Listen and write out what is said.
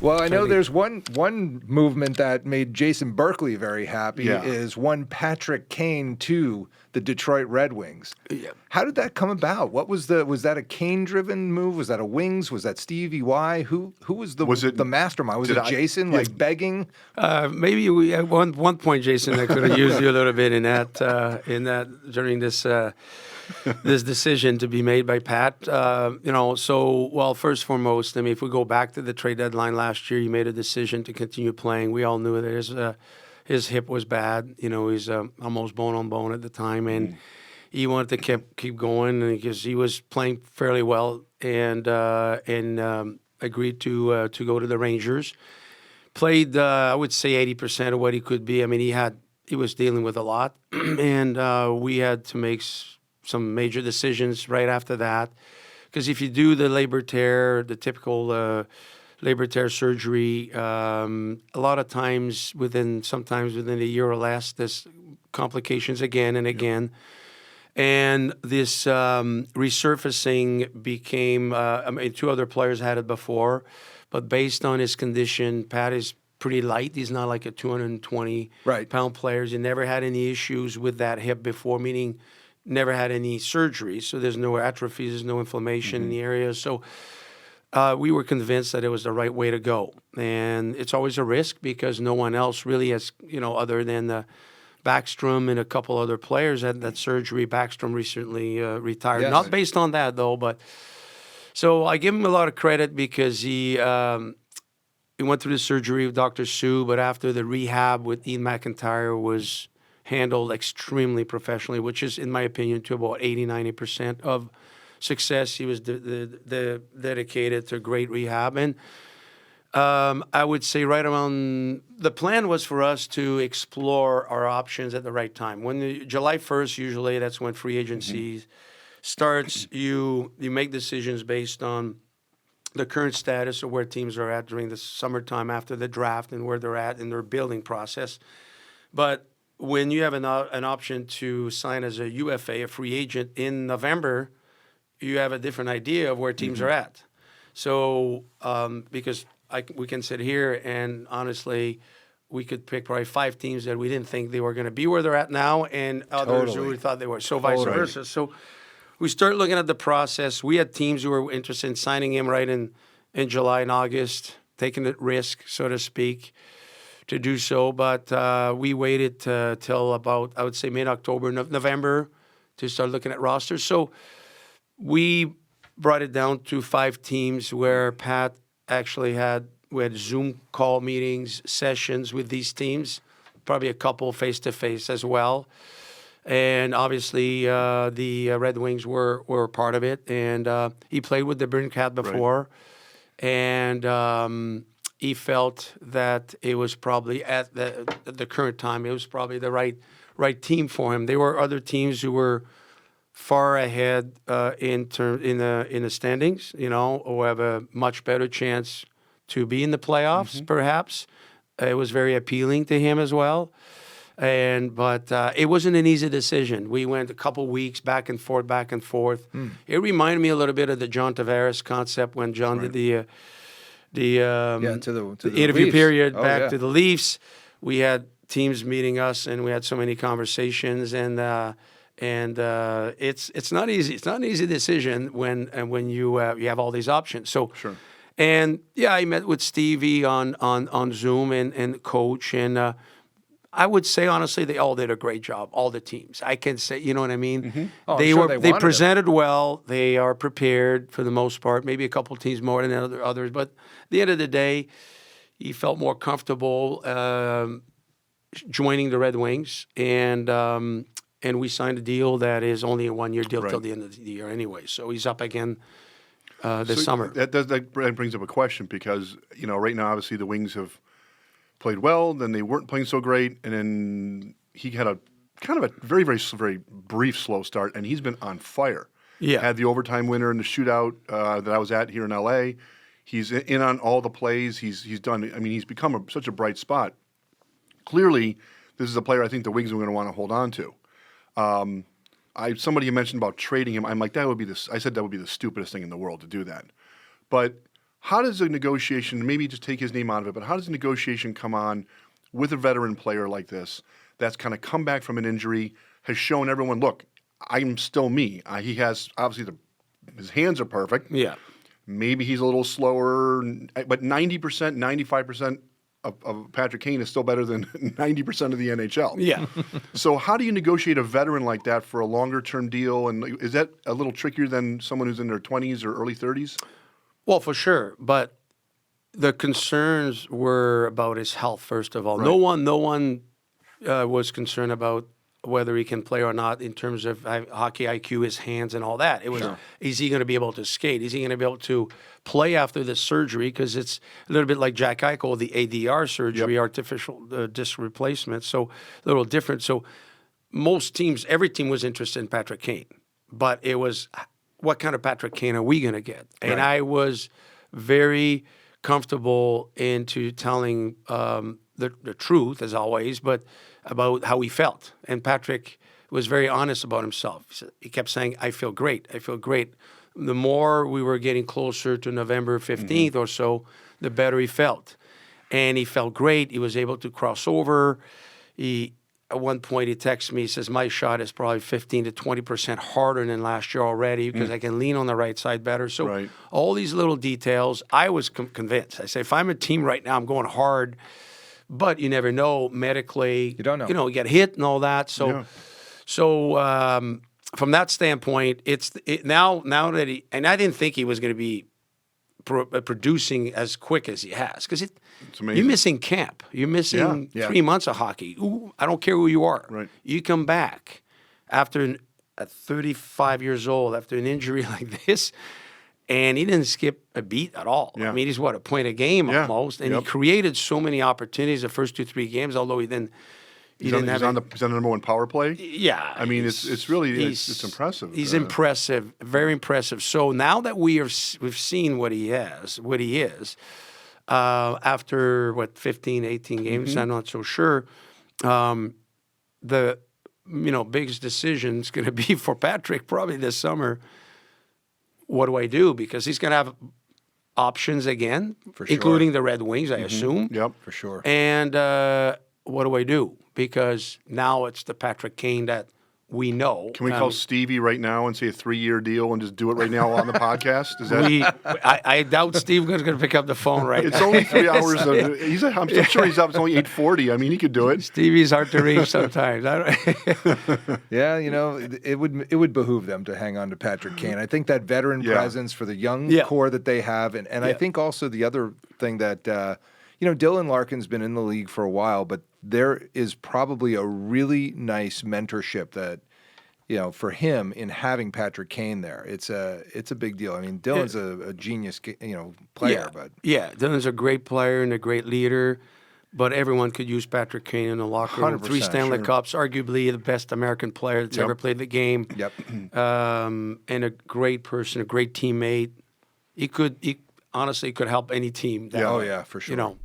Well, I know there's one movement that made Jason Berkley very happy is one Patrick Kane to the Detroit Red Wings. Yeah. How did that come about? Was that a Kane-driven move? Was that a Wings? Was that Stevie Y? Who was the mastermind? Was it Jason begging? Maybe we at one point, Jason, I could have used you a little bit in that during this this decision to be made by Pat. First and foremost, I mean, if we go back to the trade deadline last year, he made a decision to continue playing. We all knew that his hip was bad. He's almost bone on bone at the time, and he wanted to keep going because he was playing fairly well and agreed to go to the Rangers. Played, I would say, 80% of what he could be. I mean, he was dealing with a lot, and we had to make some major decisions right after that. Because if you do the labor tear, the typical labor tear surgery, a lot of times sometimes within a year or less, there's complications again and again. And this resurfacing became, two other players had it before, but based on his condition, Pat is pretty light. He's not like a 220-pound player. He never had any issues with that hip before, meaning never had any surgery. So there's no atrophy, there's no inflammation in the area. So we were convinced that it was the right way to go. And it's always a risk because no one else really has, other than Backstrom and a couple other players had that surgery. Backstrom recently retired. Yes. Not based on that, though, but so I give him a lot of credit because he went through the surgery with Dr. Sue, but after the rehab with Ian McIntyre was handled extremely professionally, which is, in my opinion, to about 80-90% of success. He was dedicated to great rehab. And I would say right around the plan was for us to explore our options at the right time. When July 1st, usually that's when free agency starts. You make decisions based on the current status of where teams are at during the summertime after the draft and where they're at in their building process. But when you have an option to sign as a UFA, a free agent, in November, you have a different idea of where teams are at. So because we can sit here and honestly, we could pick probably 5 teams that we didn't think they were going to be where they're at now, and others who we thought they were. So vice versa. So we start looking at the process. We had teams who were interested in signing him right in July and August, taking the risk, so to speak, to do so. But we waited till about, I would say, mid-October, November to start looking at rosters. So we brought it down to 5 teams where Pat actually we had Zoom call meetings, sessions with these teams, probably a couple face-to-face as well. And obviously, the Red Wings were a part of it. And he played with the Brincat before. Right. And he felt that it was probably at the current time, it was probably the right team for him. There were other teams who were far ahead in the standings, or have a much better chance to be in the playoffs, perhaps. It was very appealing to him as well. But it wasn't an easy decision. We went a couple weeks back and forth. It reminded me a little bit of the John Tavares concept when John did the interview Leafs. period to the Leafs. We had teams meeting us, and we had so many conversations, and it's not easy. It's not an easy decision when you have all these options. So sure. And I met with Stevie on Zoom and coach, and I would say honestly they all did a great job. All the teams, I can say, you know what I mean. Oh, they presented well. They are prepared for the most part. Maybe a couple teams more than others, but at the end of the day, he felt more comfortable joining the Red Wings, and we signed a deal that is only a 1-year deal till the end of the year anyway. So he's up again this summer. That brings up a question because right now obviously the Wings have played well, then they weren't playing so great, and then he had a kind of a very, very, very brief slow start, and he's been on fire. Yeah. Had the overtime winner in the shootout that I was at here in L.A. He's in on all the plays. He's done. I mean, he's become such a bright spot. Clearly, this is a player I think the Wings are going to want to hold on to. Somebody mentioned about trading him. I'm like, I said that would be the stupidest thing in the world to do that. But How does a negotiation, maybe just take his name out of it, but how does a negotiation come on with a veteran player like this that's kind of come back from an injury, has shown everyone, look, I'm still me. He has, obviously, his hands are perfect. Yeah. Maybe he's a little slower, but 90%, 95% of Patrick Kane is still better than 90% of the NHL. Yeah. So how do you negotiate a veteran like that for a longer-term deal? And is that a little trickier than someone who's in their 20s or early 30s? Well, for sure, but the concerns were about his health, first of all. Right. No one was concerned about whether he can play or not in terms of hockey IQ, his hands, and all that. It was, is he going to be able to skate? Is he going to be able to play after the surgery? Because it's a little bit like Jack Eichel, the ADR surgery, artificial disc replacement, so a little different. So most teams, every team was interested in Patrick Kane, but it was, what kind of Patrick Kane are we going to get? And I was very comfortable into telling the truth, as always, but about how he felt. And Patrick was very honest about himself. He kept saying, I feel great. I feel great. The more we were getting closer to November 15th or so, the better he felt. And he felt great. He was able to cross over. At one point, he texted me, he says, my shot is probably 15 to 20% harder than last year already because I can lean on the right side better. So all these little details, I was convinced. I say, if I'm a team right now, I'm going hard. But you never know medically. You don't know. You know, you get hit and all that. So, from that standpoint, now that he, and I didn't think he was going to be producing as quick as he has, because you're missing camp. You're missing 3 months of hockey. Ooh, I don't care who you are. Right. You come back after at 35 years old after an injury like this. And he didn't skip a beat at all. Yeah. I mean, he's a point a game almost, and he created so many opportunities the first 2-3 games. Although he's on the number one power play. Yeah, I mean, it's really it's impressive. He's impressive, very impressive. So now that we've seen what he is, after 15, 18 games, I'm not so sure. The biggest decision is going to be for Patrick probably this summer. What do I do? Because he's going to have options again, including the Red Wings, I assume. Yep, for sure. And what do I do? Because now it's the Patrick Kane that we know. Can we call Stevie right now and say a 3-year deal and just do it right now on the podcast? Is that? I doubt Steve is going to pick up the phone right now. It's only 3 hours. I'm sure he's up. It's only 8:40. I mean, he could do it. Stevie's hard to reach sometimes. Yeah, it would behoove them to hang on to Patrick Kane. I think that veteran presence for the young core that they have, and I think also the other thing that Dylan Larkin's been in the league for a while, but there is probably a really nice mentorship that, for him in having Patrick Kane there. It's a big deal. I mean, Dylan's a genius, player. Dylan's a great player and a great leader, but everyone could use Patrick Kane in the locker room. 3 Stanley Cups, arguably the best American player that's ever played the game. Yep. And a great person, a great teammate. He honestly could help any team. Oh, yeah, for sure.